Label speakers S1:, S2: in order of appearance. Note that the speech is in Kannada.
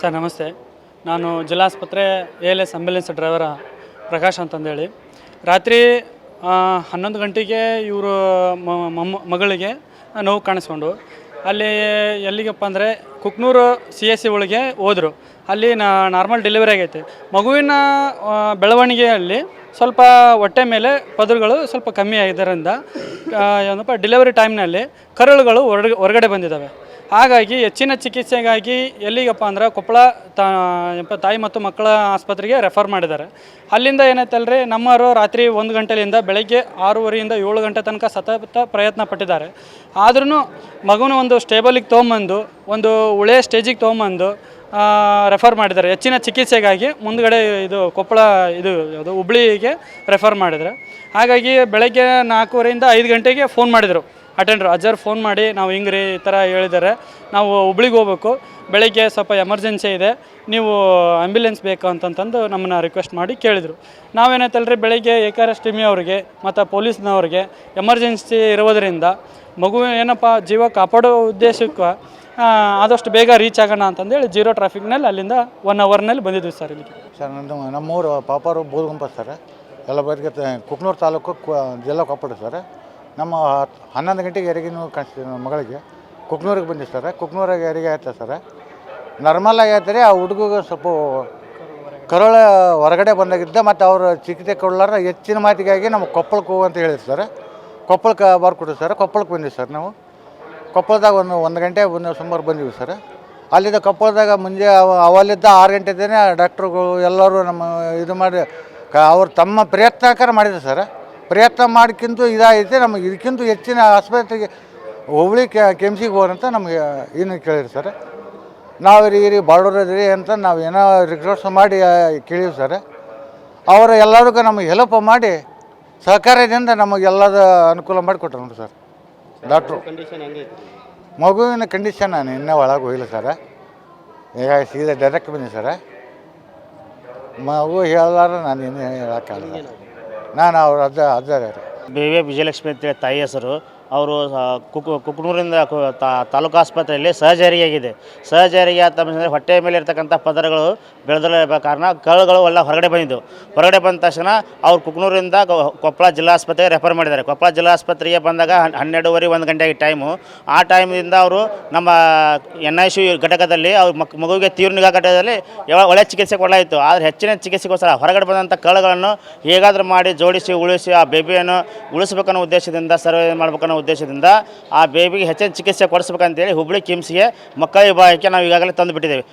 S1: ಸರ್ ನಮಸ್ತೆ. ನಾನು ಜಿಲ್ಲಾಸ್ಪತ್ರೆ ALS ಆಂಬ್ಯುಲೆನ್ಸ್ ಡ್ರೈವರ ಪ್ರಕಾಶ್ ಅಂತಂದೇಳಿ. ರಾತ್ರಿ 11 ಗಂಟೆಗೆ ಇವರು ಮಗಳಿಗೆ ನೋವು ಕಾಣಿಸ್ಕೊಂಡು ಅಲ್ಲಿ ಎಲ್ಲಿಗಪ್ಪ ಅಂದರೆ ಕುಕ್ನೂರು CSC ಒಳಗೆ ಹೋದರು. ಅಲ್ಲಿ ನಾರ್ಮಲ್ ಡೆಲಿವರಿ ಆಗೈತೆ. ಮಗುವಿನ ಬೆಳವಣಿಗೆಯಲ್ಲಿ ಸ್ವಲ್ಪ ಹೊಟ್ಟೆ ಮೇಲೆ ಪದರುಗಳು ಸ್ವಲ್ಪ ಕಮ್ಮಿ ಆಗಿದ್ದರಿಂದ ಏನಪ್ಪ ಡೆಲಿವರಿ ಟೈಮ್ನಲ್ಲಿ ಕರುಳುಗಳು ಹೊರಗಡೆ ಬಂದಿದ್ದಾವೆ. ಹಾಗಾಗಿ ಹೆಚ್ಚಿನ ಚಿಕಿತ್ಸೆಗಾಗಿ ಎಲ್ಲಿಗಪ್ಪ ಅಂದ್ರೆ ಕೊಪ್ಪಳ ತಾಯಿ ಮತ್ತು ಮಕ್ಕಳ ಆಸ್ಪತ್ರೆಗೆ ರೆಫರ್ ಮಾಡಿದ್ದಾರೆ. ಅಲ್ಲಿಂದ ಏನೈತಲ್ರಿ, ನಮ್ಮವರು ರಾತ್ರಿ 1 ಗಂಟೆಯಿಂದ ಬೆಳಗ್ಗೆ 6:30 7 ಗಂಟೆ ತನಕ ಸತತ ಪ್ರಯತ್ನ ಪಟ್ಟಿದ್ದಾರೆ. ಆದ್ರೂ ಮಗುನ ಒಂದು ಸ್ಟೇಬಲಿಗೆ ತೊಗೊಂಬಂದು ಒಂದು ಒಳ್ಳೆಯ ಸ್ಟೇಜಿಗೆ ತೊಗೊಂಬಂದು ರೆಫರ್ ಮಾಡಿದ್ದಾರೆ. ಹೆಚ್ಚಿನ ಚಿಕಿತ್ಸೆಗಾಗಿ ಮುಂದ್ಗಡೆ ಕೊಪ್ಪಳ ಯಾವುದು ಹುಬ್ಳಿಗೆ ರೆಫರ್ ಮಾಡಿದರೆ. ಹಾಗಾಗಿ ಬೆಳಗ್ಗೆ 4:15 5 ಗಂಟೆಗೆ ಫೋನ್ ಮಾಡಿದರು ಅಟೆಂಡ್ರು. ಅಜ್ಜರು ಫೋನ್ ಮಾಡಿ, ನಾವು ಹಿಂಗ್ರಿ ಈ ಥರ ಹೇಳಿದ್ದಾರೆ, ನಾವು ಹುಬ್ಳಿಗೆ ಹೋಗ್ಬೇಕು, ಬೆಳಗ್ಗೆ ಸ್ವಲ್ಪ ಎಮರ್ಜೆನ್ಸಿ ಇದೆ, ನೀವು ಆ್ಯಂಬ್ಯುಲೆನ್ಸ್ ಬೇಕು ಅಂತಂದು ನಮ್ಮನ್ನು ರಿಕ್ವೆಸ್ಟ್ ಮಾಡಿ ಕೇಳಿದರು. ನಾವೇನೈತಲ್ರಿ, ಬೆಳಗ್ಗೆ AKRS ಟೀಮಿ ಅವ್ರಿಗೆ ಮತ್ತು ಪೊಲೀಸ್ನವ್ರಿಗೆ ಎಮರ್ಜೆನ್ಸಿ ಇರೋದರಿಂದ ಮಗು ಏನಪ್ಪ ಜೀವ ಕಾಪಾಡೋ ಉದ್ದೇಶಕ್ಕೆ ಆದಷ್ಟು ಬೇಗ ರೀಚ್ ಆಗೋಣ ಅಂತಂದೇಳಿ 0 ಟ್ರಾಫಿಕ್ನಲ್ಲಿ ಅಲ್ಲಿಂದ 1 ಅವರ್ನಲ್ಲಿ ಬಂದಿದ್ವಿ ಸರ್ ಇಲ್ಲಿಗೆ.
S2: ಸರ್ ನಮ್ಮೂರು ಪಾಪಾರು ಬೋಧಗುಂಪ ಸರ್, ಎಲ್ಲ ಬರಿಗೆ ಕುಕ್ನೂರು ತಾಲೂಕು ಜಿಲ್ಲಾ ಕೊಪ್ಪಳ ಸರ್. ನಮ್ಮ 11 ಗಂಟೆಗೆ ಹೆರಿಗೆ ಕಾಣಿಸ್ತೀವಿ ನಮ್ಮ ಮಗಳಿಗೆ. ಕುಕ್ನೂರಿಗೆ ಬಂದಿವಿ ಸರ್. ಕುಕ್ನೂರಾಗ ಹೆರಿಗೆ ಆಯ್ತು ಸರ್. ನಾರ್ಮಲಾಗಿ ಆಯ್ತಾರೆ. ಆ ಹುಡುಗಿಗೆ ಸ್ವಲ್ಪ ಕರುಳ ಹೊರಗಡೆ ಬಂದಾಗಿದ್ದ, ಮತ್ತು ಅವರು ಚಿಕಿತ್ಸೆ ಕೊಡಲಾರ ಹೆಚ್ಚಿನ ಮಾತಿಗಾಗಿ ನಮ್ಮ ಕೊಪ್ಪಳಕ್ಕೆ ಹೋಗು ಅಂತ ಹೇಳಿದ್ರು ಸರ್. ಕೊಪ್ಪಳಕ್ಕೆ ಬರ್ಕೊಡ್ರಿ ಸರ್. ಕೊಪ್ಪಳಕ್ಕೆ ಬಂದಿವಿ ಸರ್. ನಾವು ಕೊಪ್ಪಳದಾಗ ಒಂದು ಗಂಟೆ ಸುಮಾರು ಬಂದಿವಿ ಸರ್. ಅಲ್ಲಿದ್ದ ಕೊಪ್ಪಳದಾಗ ಮುಂಜೆ ಅವಲ್ಲಿದ್ದ 6 ಗಂಟೆದೇನೆ ಡಾಕ್ಟ್ರುಗಳು ಎಲ್ಲರೂ ನಮ್ಮ ಇದು ಮಾಡಿ ಅವ್ರು ತಮ್ಮ ಪ್ರಯತ್ನಕಾರ ಮಾಡಿದ್ರು ಸರ್. ಪ್ರಯತ್ನ ಮಾಡಿಕ್ಕಿಂತ ಇದಾಗೈತೆ. ನಮಗೆ ಇದಕ್ಕಿಂತ ಹೆಚ್ಚಿನ ಆಸ್ಪತ್ರೆಗೆ ಹುಬ್ಳಿ KMCಗೆ ಹೋಗ್ರಂತ ನಮಗೆ ಏನು ಕೇಳಿರಿ ಸರ್. ನಾವು ರೀ ಬಾಳೂರದ್ರಿ ಅಂತ ನಾವು ಏನೋ ರಿಕ್ವೆಸ್ಟ್ ಮಾಡಿ ಕೇಳೀವಿ ಸರ್. ಅವರು ಎಲ್ಲರಿಗೂ ನಮಗೆ ಹೆಲ್ಪ್ ಮಾಡಿ ಸಹಕಾರದಿಂದ ನಮಗೆಲ್ಲದ ಅನುಕೂಲ ಮಾಡಿಕೊಟ್ರು ನೋಡಿ ಸರ್ ಡಾಕ್ಟ್ರು. ಮಗುವಿನ ಕಂಡೀಷನ್ ನಾನು ಇನ್ನೂ ಒಳಗೆ ಹೋಗಿಲ್ಲ ಸರ್. ಈಗ ಸೀದಾ ಡೈರೆಕ್ಟ್ ಬಂದಿ ಸರ್. ಮಗು ಹೇಳಲಾರ ನಾನು ಇನ್ನೂ ಹೇಳೋಕ್ಕಾಗಲ್ಲ. ನಾನು ಅವ್ರ ಅಜ್ಜ
S3: BV ವಿಜಯಲಕ್ಷ್ಮಿ ಅಂತೇಳಿ ತಾಯಿ ಹೆಸರು. ಅವರು ಕುಕ್ನೂರಿಂದ ತಾಲೂಕು ಆಸ್ಪತ್ರೆಯಲ್ಲಿ ಸಹಜರಿಯಾಗಿದೆ. ಸಹಜರಿಗೆ ತಮ್ಮ ಹೊಟ್ಟೆ ಮೇಲೆ ಇರ್ತಕ್ಕಂಥ ಪದರಗಳು ಬೆಳೆದಿರೋ ಕಾರಣ ಕರುಳುಗಳು ಎಲ್ಲ ಹೊರಗಡೆ ಬಂದಿದ್ದವು. ಹೊರಗಡೆ ಬಂದ ತಕ್ಷಣ ಅವ್ರು ಕುಕ್ನೂರಿಂದ ಕೊಪ್ಪಳ ಜಿಲ್ಲಾ ಆಸ್ಪತ್ರೆಗೆ ರೆಫರ್ ಮಾಡಿದ್ದಾರೆ. ಕೊಪ್ಪಳ ಜಿಲ್ಲಾ ಆಸ್ಪತ್ರೆಗೆ ಬಂದಾಗ 12:30 1 ಗಂಟೆಗೆ ಟೈಮು. ಆ ಟೈಮಿಂದ ಅವರು ನಮ್ಮ NICU ಘಟಕದಲ್ಲಿ ಅವ್ರ ಮಗುವಿಗೆ ತೀವ್ರ ನಿಗಾ ಘಟಕದಲ್ಲಿ ಒಳ್ಳೆಯ ಚಿಕಿತ್ಸೆ ಕೊಡಲಾಯಿತು. ಆದರೆ ಹೆಚ್ಚಿನ ಚಿಕಿತ್ಸೆಗೋಸ್ಕರ ಹೊರಗಡೆ ಬಂದಂಥ ಕರುಳುಗಳನ್ನು ಹೇಗಾದರೂ ಮಾಡಿ ಜೋಡಿಸಿ ಉಳಿಸಿ ಆ ಬೇಬಿಯನ್ನು ಉಳಿಸ್ಬೇಕನ್ನೋ ಉದ್ದೇಶದಿಂದ ಸರ್ವೆ ಮಾಡ್ಬೇಕನ್ನೋ ಉದ್ದೇಶದಿಂದ ಆ ಬೇಬಿಗೆ ಹೆಚ್ಚಿನ ಚಿಕಿತ್ಸೆ ಕೊಡಿಸ್ಬೇಕಂತೇಳಿ ಹುಬ್ಳಿ KIMSಗೆ ಮಕ್ಕಳ ವಿಭಾಗಕ್ಕೆ ನಾವು ಈಗಾಗಲೇ ತಂದುಬಿಟ್ಟಿದ್ದೇವೆ.